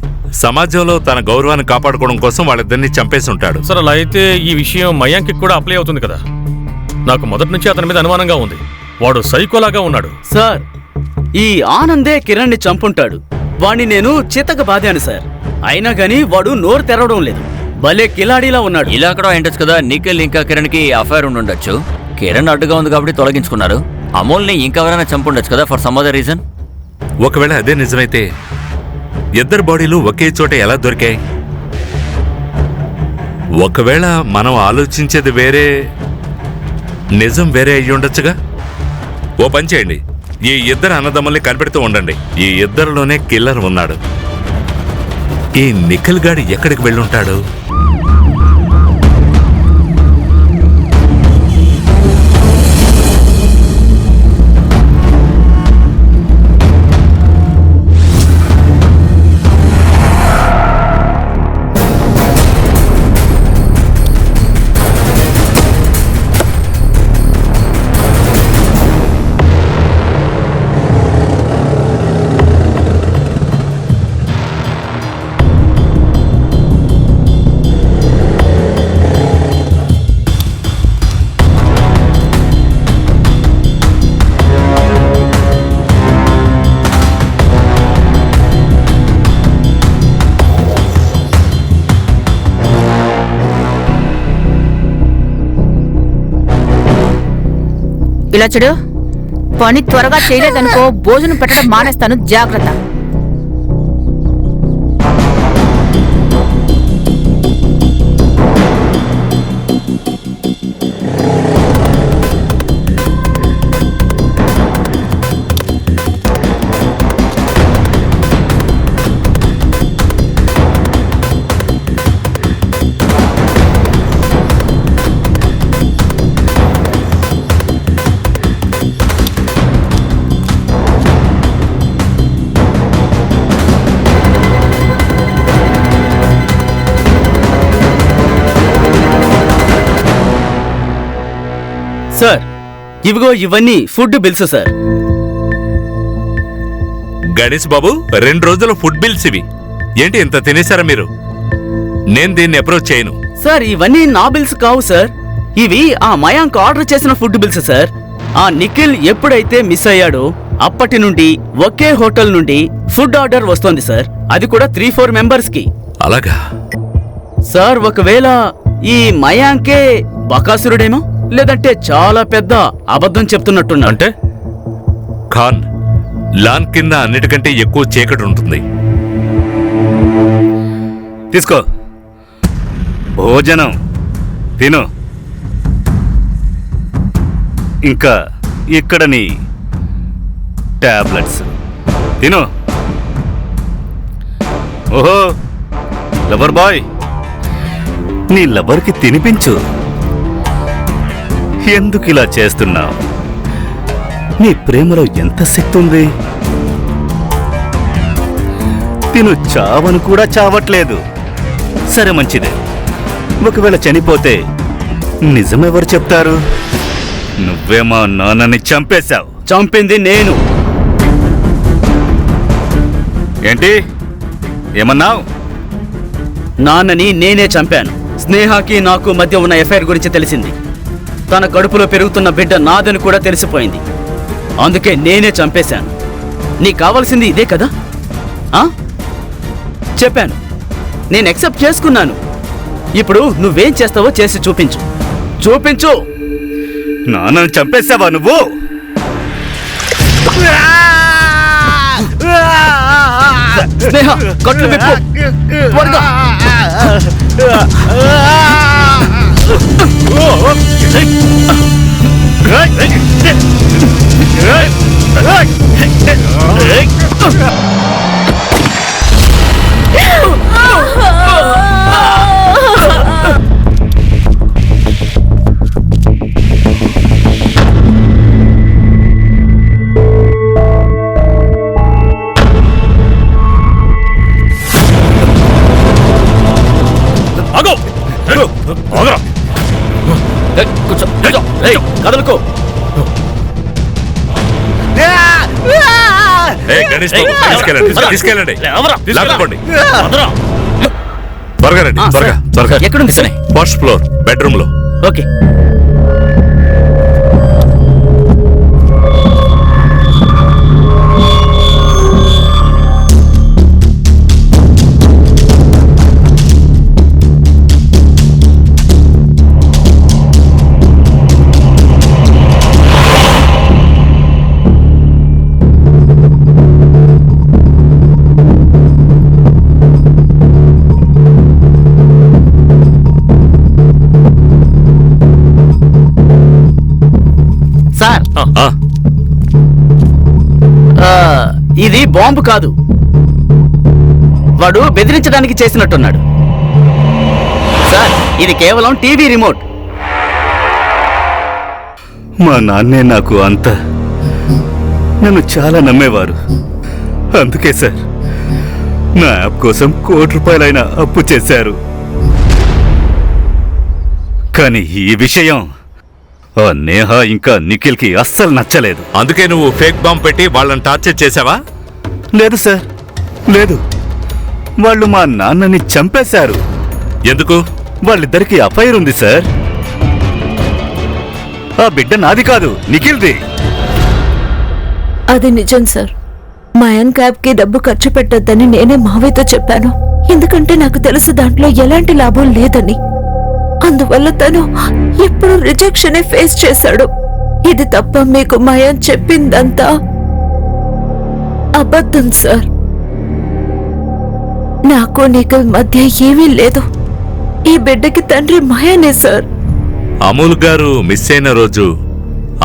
సమాజంలో తన గౌరవాన్ని కాపాడుకోవడం కోసం వాళ్ళిద్దరిని చంపేసి ఉంటాడు. సరే, అలా అయితే ఈ విషయం మయాంకి కూడా అప్లై అవుతుంది కదా. నాకు మొదటి నుంచి అతని మీద అనుమానంగా ఉంది. వాడు సైకోలాగా ఉన్నాడు. సార్, ఈ ఆనందే కిరణ్ ని చంపుంటాడు. వాణ్ణి నేను చితక బాధాను సార్, అయినా గానీ వాడు నోరు తెరవడం లేదు. భలే కిలాడీలా ఉన్నాడు. ఇలా కూడా ఏంటచ్చు కదా, నిఖిల్ ఇంకా కిరణ్ కి అఫైర్ ఉండుండొచ్చు. కిరణ్ అడ్డుగా ఉంది కాబట్టి తొలగించుకున్నారు. అమూల్ని ఇంకెవరైనా చంపుండొచ్చు కదా, ఫర్ సమ్ అదర్ రీజన్. ఒకవేళ అదే నిజమైతే ఇద్దరు బాడీలు ఒకే చోట ఎలా దొరికాయి? ఒకవేళ మనం ఆలోచించేది వేరే, నిజం వేరే అయ్యి ఉండొచ్చుగా. ఓ పని చేయండి, ఈ ఇద్దరు అన్నదమ్ముల్ని కనిపెడుతూ ఉండండి. ఈ ఇద్దరిలోనే కిల్లర్ ఉన్నాడు. ఈ నిఖిల్ గాడి ఎక్కడికి వెళ్ళుంటాడు? ఇలా చూడు, పని త్వరగా చేయలేదనుకో భోజనం పెట్టడం మానేస్తాను, జాగ్రత్త. సార్, ఇవిగో ఇవన్నీ ఫుడ్ బిల్స్ సార్. గణేష్ బాబు, 2 రోజుల ఫుడ్ బిల్స్ ఇవి. ఏంటి ఇంత తినేశారా మీరు? నేను దీన్ని అప్రోచ్ చేయను. సార్, ఇవన్నీ నా బిల్స్ కావు సార్. ఇవి ఆ మయాంక్ ఆర్డర్ చేసిన ఫుడ్ బిల్స్ సార్. ఆ నిఖిల్ ఎప్పుడైతే మిస్ అయ్యాడో అప్పటి నుండి ఒకే హోటల్ నుండి ఫుడ్ ఆర్డర్ వస్తోంది సార్. అది కూడా 3-4 మెంబర్స్ కి. అలాగా సార్, ఒకవేళ ఈ మయాంకే బకాసురుడేమో, లేదంటే చాలా పెద్ద అబద్ధం చెప్తున్నట్టున్నా. అంటే ఖాన్, లాన్ కింద అన్నిటికంటే ఎక్కువ చీకటి ఉంటుంది. తీసుకో, భోజనం తిను. ఇంకా ఇక్కడ నీ టాబ్లెట్స్ తిను. ఓహో, లవర్ బాయ్, నీ లవర్కి తినిపించు. ఎందుకు ఇలా చేస్తున్నావు? నీ ప్రేమలో ఎంత శక్తి ఉంది. తిను చావను కూడా చావట్లేదు. సరే, మంచిదే. ఒకవేళ చనిపోతే నిజమెవరు చెప్తారు? నువ్వే మా నాన్నని చంపేశావు. చంపింది నేను. ఏంటి ఏమన్నావు? నాన్నని నేనే చంపాను. స్నేహకి నాకు మధ్య ఉన్న ఎఫ్ఐఆర్ గురించి తెలిసింది. తన కడుపులో పెరుగుతున్న బిడ్డ నాదని కూడా తెలిసిపోయింది. అందుకే నేనే చంపేశాను. నీకు కావాల్సింది ఇదే కదా? చెప్పాను, నేను యాక్సెప్ట్ చేసుకున్నాను. ఇప్పుడు నువ్వేం చేస్తావో చేసి చూపించు. చూపించు. నాన్నని చంపేశావా నువ్వు? స్నేహ, కట్లు విప్పు త్వరగా. కదలుకో. గణేష్ బాబు, తీసుకెళ్ళండి. లాక్కోండి. త్వరగా రండి, త్వరగా త్వరగా. ఎక్కడుంది సరే? ఫస్ట్ ఫ్లోర్ బెడ్రూమ్ లో. ఓకే. సార్, ఇది బాంబు కాదు. వాడు బెదిరించడానికి చేసినట్టున్నాడు. సార్, ఇది కేవలం టీవీ రిమోట్. మా నాన్నే నాకు నన్ను చాలా నమ్మేవారు. అందుకే సార్, నా యాప్ కోసం ₹1,00,00,000 అప్పు చేశారు. కానీ ఈ విషయం ఆ నేహ ఇంకా నిఖిల్కి అస్సలు నచ్చలేదు. అందుకే నువ్వు ఫేక్ బాంబ్ పెట్టి వాళ్ళని టార్చర్ చేసావా? లేదు సార్, లేదు. వాళ్ళు మా నాన్నని చంపేశారు. ఎందుకు? వాళ్ళిద్దరికి అఫైర్ ఉంది సార్. ఆ బిడ్డ నాది కాదు, నిఖిల్ది. అది నిజం సార్. మయాంక్ యాప్కి డబ్బు ఖర్చు పెట్టొద్దని నేనే మావయ్యతో చెప్పాను. ఎందుకంటే నాకు తెలుసు దాంట్లో ఎలాంటి లాభం లేదని. అందువల్ల తను ఎప్పుడు రిజెక్షనే ఫేస్ చేశాడు. ఇది తప్ప మీకు మయం చెప్పిందంతా అబద్ధం సార్. నాకు నిఖిల్ మధ్య ఏమీ లేదు. ఈ బిడ్డకి తండ్రి మయానే సార్. అమూల్ గారు మిస్ అయిన రోజు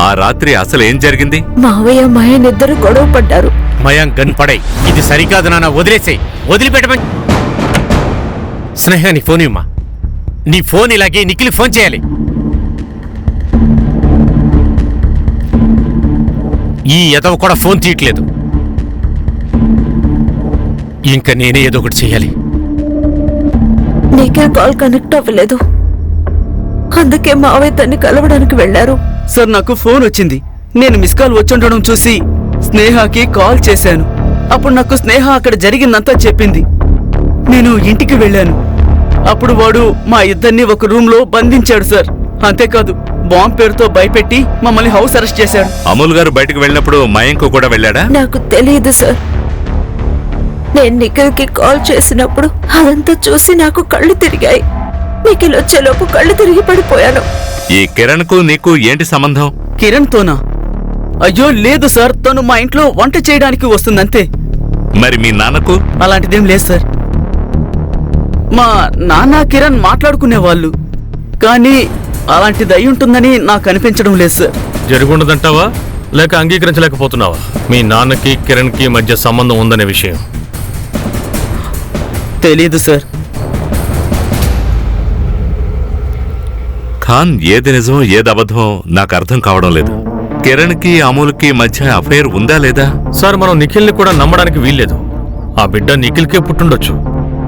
ఆ రాత్రి అసలు ఏం జరిగింది? మావయ్య మయన్ ఇద్దరు గొడవ పడ్డారు. మయాంక్ గన్ పడై. ఇది సరికాదు నాన్న, వదిలేసేయ్. వదిలిపెట్టమని. స్నేహ నీ ఫోన్ ఇమ్మా. నీ ఫోన్ ఇలాగే నిఖిల్ ఫోన్ చేయాలి. ఈ ఎదవ కూడా ఫోన్ తీయట్లేదు. ఇంకా నేనే ఏదో ఒకటి చెయ్యాలి. నీకే కాల్ కనెక్ట్ అవ్వలేదు. అందుకే మావయ్య తన్ని కలవడానికి వెళ్లారు. సార్ నాకు ఫోన్ వచ్చింది. నేను మిస్ కాల్ వచ్చుండడం చూసి స్నేహకి కాల్ చేశాను. అప్పుడు నాకు స్నేహ అక్కడ జరిగిందంతా చెప్పింది. నేను ఇంటికి వెళ్ళాను. అప్పుడు వాడు మా ఇద్దరిని ఒక రూమ్ లో బంధించాడు సార్. అంతేకాదు బాంబ్ పేరుతో భయపెట్టి మమ్మల్ని హౌస్ అరెస్ట్ చేశాడు. అమూల్ గారు బయటకు వెళ్ళినప్పుడు మయాంక్ కూడా వెళ్ళాడా? నాకు తెలియదు సార్. నేను నిఖిల్కి కాల్ చేసినప్పుడు అదంతా చూసి నాకు కళ్ళు తిరిగాయి. నిఖిల్ వచ్చేలోపు కళ్ళు తిరిగి పడిపోయాను. ఈ కిరణ్ కు నీకు ఏంటి సంబంధం? కిరణ్ తోనా? అయ్యో లేదు సార్, తను మా ఇంట్లో వంట చేయడానికి వస్తుందంతే. మరి మీ నాన్నకు? అలాంటిదేం లేదు సార్. మా నాన్న కిరణ్ మాట్లాడుకునేవాళ్ళు, కానీ అలాంటిది అయి ఉంటుందని నాకు అనిపించడం లేదు సార్. జరుగుండదంటావా లేక అంగీకరించలేకపోతున్నావా మీ నాన్నకి కిరణ్ కి మధ్య సంబంధం ఉందనే విషయం? తెలీదు సార్. ఖాన్ ఏది నిజం ఏది అబద్ధం నాకు అర్థం కావడం లేదు. కిరణ్ కి అమూల్ కి మధ్య అఫైర్ ఉందా లేదా? సార్ మనం నిఖిల్ని కూడా నమ్మడానికి వీల్లేదు. ఆ బిడ్డ నిఖిల్కే పుట్టుండొచ్చు,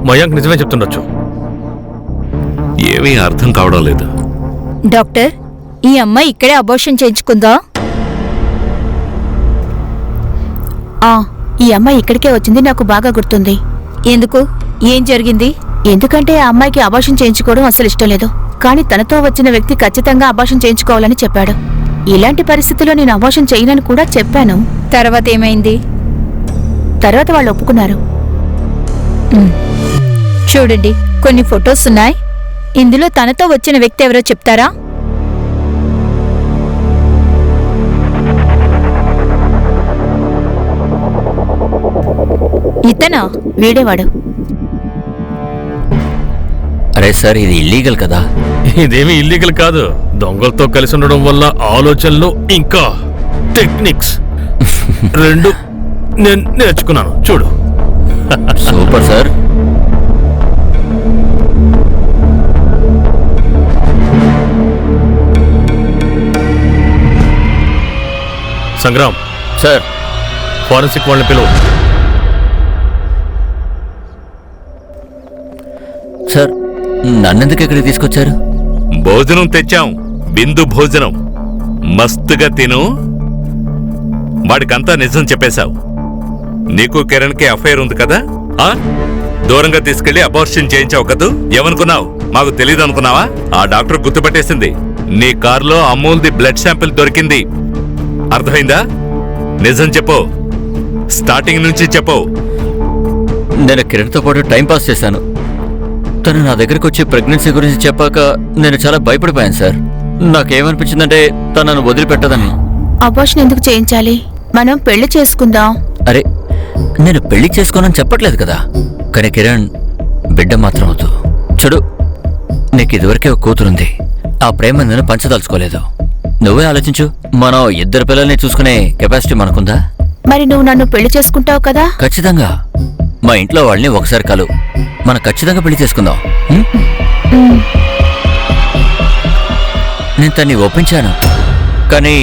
మయాంక్ నిజమే చెప్తుండొచ్చు. ఏమీ అర్థం కావడం లేదు. డాక్టర్, ఈ అమ్మాయి ఇక్కడే అబోర్షన్ చేయించుకుందా? ఈ అమ్మాయి ఇక్కడికే వచ్చింది, నాకు బాగా గుర్తుంది. ఎందుకు? ఏం జరిగింది? ఎందుకంటే ఆ అమ్మాయికి అబార్షన్ చేయించుకోవడం అసలు ఇష్టం లేదు. కానీ తనతో వచ్చిన వ్యక్తి ఖచ్చితంగా అబార్షన్ చేయించుకోవాలని చెప్పాడు. ఇలాంటి పరిస్థితుల్లో నేను అబార్షన్ చేయనని కూడా చెప్పాను. తర్వాత ఏమైంది? తర్వాత వాళ్ళు ఒప్పుకున్నారు. చూడండి, కొన్ని ఫొటోస్ ఉన్నాయి. ఇందులో తనతో వచ్చిన వ్యక్తి ఎవరో చెప్తారా? ఇతనా? వీడేవాడు. అరే సార్, ఇది ఇల్లీగల్ కదా? ఇదేమీ ఇల్లీగల్ కాదు. దొంగలతో కలిసి ఉండడం వల్ల ఆలోచనలు ఇంకా టెక్నిక్స్ రెండు నేను నేర్చుకున్నాను. చూడు. Super sir. Sangram sir, forensic వాళ్ళని పిలువు. సార్, నన్నెందుకు ఇక్కడికి తీసుకొచ్చారు? భోజనం తెచ్చాం, బిందు భోజనం. మస్తుగా తిను. వాడికంతా నిజం చెప్పేశావు. నీకు కిరణ్ కి అఫైర్ ఉంది కదా? దూరంగా తీసుకెళ్లి అబార్షన్ చేయించావు కదూ? ఏమనుకున్నావు? మాకు తెలియదు అనుకున్నావా? ఆ డాక్టర్ గుర్తుపట్టేసింది. నీ కారులో అమూల్ది బ్లడ్ శాంపిల్ దొరికింది. అర్థమైందా? నిజం చెప్పు. స్టార్టింగ్ నుంచి చెప్పు. నేను కిరణ్తో పాటు టైంపాస్ చేశాను. తను నా దగ్గరకు వచ్చి ప్రెగ్నెన్సీ గురించి చెప్పాక నేను చాలా భయపడిపోయాను సార్. నాకేమనిపించిందంటే తను నన్ను వదిలిపెట్టదని. అబార్షన్ ఎందుకు చేయించాలి? మనం పెళ్లి చేసుకుందాం. అరే, నేను పెళ్లి చేసుకోనని చెప్పట్లేదు కదా. కానీ కిరణ్, బిడ్డ మాత్రం వద్దు. చూడు, నీకు ఇదివరకే ఒక కూతురుంది. ఆ ప్రేమ నేను పంచదలుచుకోలేదు. నువ్వే ఆలోచించు. మనం ఇద్దరు పిల్లల్ని చూసుకునే కెపాసిటీ మనకుందా? మరి నువ్వు నన్ను పెళ్లి చేసుకుంటావు కదా? ఖచ్చితంగా. మా ఇంట్లో వాళ్ళని ఒకసారి కలువు. మనం ఖచ్చితంగా పెళ్లి చేసుకుందాం. నేను తన్ని ఒప్పించాను, కానీ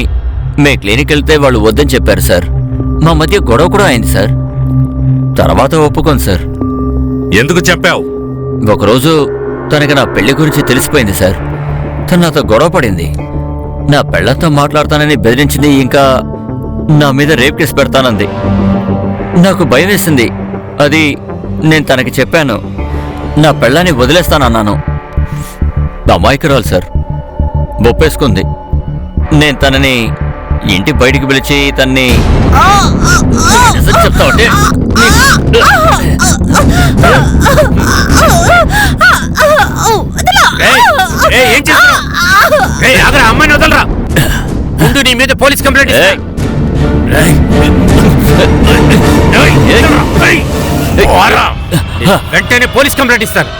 మే క్లినిక్ వెళ్తే వాళ్ళు వద్దని చెప్పారు సార్. మా మధ్య గొడవ కూడా అయింది సార్. తర్వాత ఒప్పుకోను సార్. ఎందుకు చెప్పావు? ఒకరోజు తనకి నా పెళ్లి గురించి తెలిసిపోయింది సార్. తను నాతో గొడవ పడింది. నా పెళ్లతో మాట్లాడతానని బెదిరించింది. ఇంకా నా మీద రేప్ కేసు పెడతానంది. నాకు భయం వేసింది. అది నేను తనకి చెప్పాను. నా పెళ్ళాన్ని వదిలేస్తానన్నాను. అమాయకురాలు సార్, బొప్పేసుకుంది. నేను తనని ఇంటి బయటికి పిలిచి తన్ని చెప్తా ఉంటే అమ్మాయిని వదలరా. ముందు నీ మీద పోలీస్ కంప్లైంట్ ఇస్తాను. పోరా. వెంటనే పోలీస్ కంప్లైంట్ ఇస్తాను.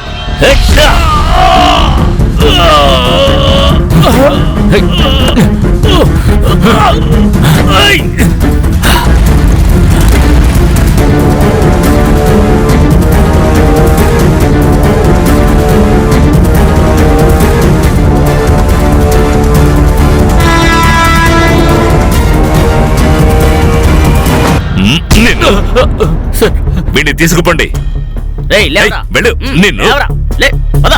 నిన్ను వీడిని తీసుకుపోండి. రేయ్, లేవరా. వెళ్ళు. ఉమ్, నిన్ను లేవరా. లే, పద.